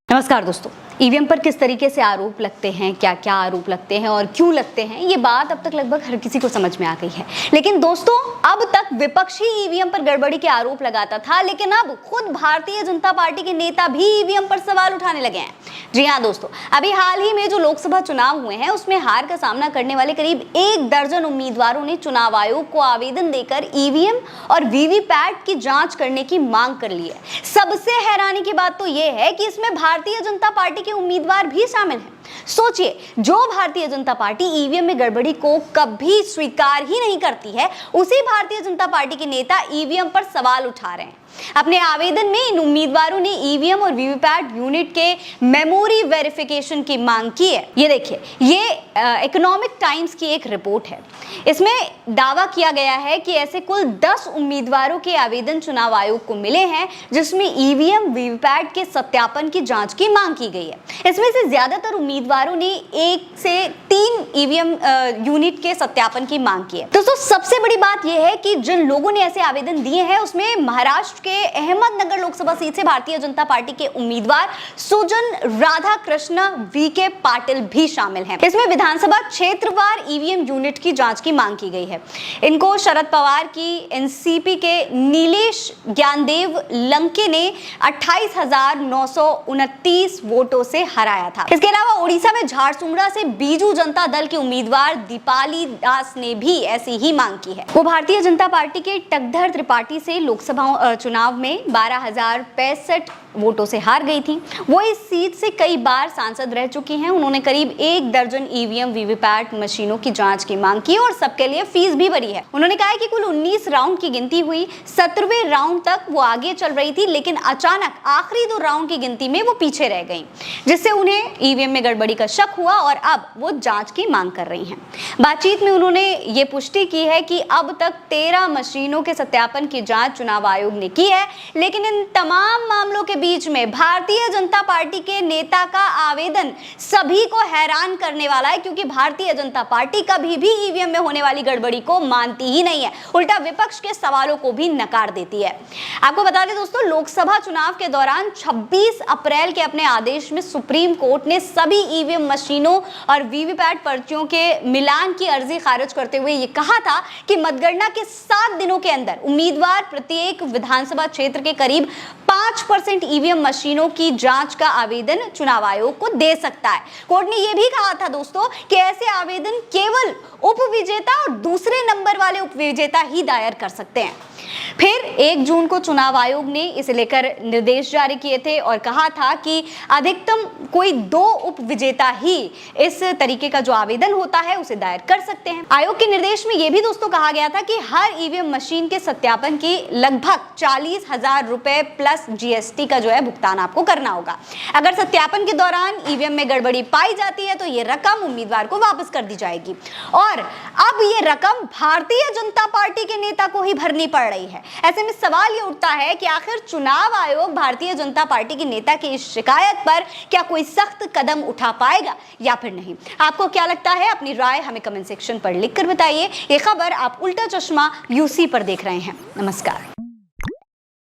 नमस्कार दोस्तों, ईवीएम पर किस तरीके से आरोप लगते हैं, क्या क्या आरोप लगते हैं और क्यों लगते हैं, ये बात अब तक लगभग हर किसी को समझ में आ गई है। लेकिन दोस्तों, अब तक विपक्ष ही ईवीएम पर गड़बड़ी के आरोप लगाता था, लेकिन अब खुद भारतीय जनता पार्टी के नेता भी ईवीएम पर सवाल उठाने लगे हैं। जी हाँ दोस्तों, अभी हाल ही में जो लोकसभा चुनाव हुए हैं उसमें हार का सामना करने वाले करीब 1 दर्जन उम्मीदवारों ने चुनाव आयोग को आवेदन देकर ईवीएम और वीवीपैट की जांच करने की मांग कर ली है। सबसे हैरानी की बात तो यह है कि इसमें भारतीय जनता पार्टी के उम्मीदवार भी शामिल हैं। सोचिए, जो भारतीय जनता पार्टी ईवीएम में गड़बड़ी को कभी स्वीकार ही नहीं करती है, उसी भारतीय जनता पार्टी के नेता ईवीएम पर सवाल उठा रहे हैं। अपने आवेदन में इन उम्मीदवारों ने ईवीएम और वीवीपैट यूनिट के मेमोरी वेरिफिकेशन की मांग की है। ये देखिए, ये इकोनॉमिक टाइम्स की एक रिपोर्ट है। इसमें दावा किया गया है कि ऐसे कुल 10 उम्मीदवारों के आवेदन चुनाव आयोग को मिले हैं, जिसमें ईवीएम वीवीपैट के सत्यापन की जांच की मांग की गई है। इसमें से ज्यादातर उम्मीदवारों ने 1 से 3 ईवीएम यूनिट के सत्यापन की मांग की है। दोस्तों, सबसे बड़ी बात यह है कि जिन लोगों ने ऐसे आवेदन दिए हैं उसमें महाराष्ट्र के अहमदनगर लोकसभा सीट से भारतीय जनता पार्टी के उम्मीदवार सुजन राधाकृष्ण वीके पाटिल भी शामिल हैं। इसमें विधानसभा क्षेत्रवार ईवीएम यूनिट की जांच की मांग की गई है। इनको शरद पवार की एनसीपी के नीलेश ज्ञानदेव लंके ने 28,929 वोटों से हराया था। इसके अलावा उड़ीसा में झारसुगड़ा से बीजू जनता दल के उम्मीदवार दीपाली दास ने भी ऐसी ही मांग की है। वो भारतीय जनता पार्टी के टकधर त्रिपाठी से लोकसभा चुनाव में 12,065 वोटों से हार गई थी। वो इस सीट से कई बार सांसद रह चुकी हैं। उन्होंने करीब 1 दर्जन ईवीएम वीवीपैट मशीनों की जांच की मांग की और सबके लिए फीस भी भरी है। उन्होंने कहा कि कुल 19 राउंड की गिनती हुई। 17वें राउंड तक वो आगे चल रही थी, लेकिन अचानक आखिरी 2 राउंड की गिनती में वो पीछे रह गई, जिससे उन्हें ईवीएम में गड़बड़ी का शक हुआ और अब वो जांच की मांग कर रही हैं। बातचीत में उन्होंने ये पुष्टि की है कि अब तक 13 मशीनों के सत्यापन की जांच चुनाव आयोग ने की है, लेकिन इन तमाम मामलों के बीच में भारतीय जनता पार्टी के नेता का आवेदन सभी को हैरान करने वाला है, क्योंकि भारतीय जनता पार्टी कभी भी ईवीएम में होने वाली गड़बड़ी को मानती ही नहीं है, उल्टा विपक्ष के सवालों को भी नकार देती है। आपको बता दें दोस्तों, लोकसभा चुनाव के दौरान 26 अप्रैल के अपने आदेश में सुप्रीम कोर्ट ने सभी ईवीएम मशीनों और वीवीपैट पर्चियों के मिलान की अर्जी खारिज करते हुए ये कहा था कि मतगणना के 7 दिनों के अंदर उम्मीदवार प्रत्येक विधानसभा क्षेत्र के करीब 5% ईवीएम मशीनों की जांच का आवेदन चुनाव आयोग को दे सकता है। कोर्ट ने यह भी कहा था दोस्तों कि ऐसे आवेदन केवल उपविजेता और दूसरे नंबर वाले उपविजेता ही दायर कर सकते हैं। फिर 1 जून को चुनाव आयोग ने इसे लेकर निर्देश जारी किए थे और कहा था कि अधिकतम कोई 2 उपविजेता ही इस तरीके का जो आवेदन होता है उसे दायर कर सकते हैं। आयोग के निर्देश में यह भी दोस्तों कहा गया था कि हर ईवीएम मशीन के सत्यापन की लगभग 40,000 रुपए प्लस जीएसटी का जो है भुगतान आपको करना होगा। अगर सत्यापन के दौरान ईवीएम में गड़बड़ी पाई जाती है तो ये रकम उम्मीदवार को वापस कर दी जाएगी और अब ये रकम भारतीय जनता पार्टी के नेता को ही भरनी पड़ रही है। ऐसे में सवाल ये उठता है कि आखिर चुनाव आयोग भारतीय जनता पार्टी के नेता की इस शिकायत पर क्या कोई सख्त कदम उठा पाएगा या फिर नहीं। आपको क्या लगता है? अपनी राय हमें कमेंट सेक्शन पर लिखकर बताइए। ये खबर आप उल्टा चश्मा यूसी पर देख रहे हैं। नमस्कार।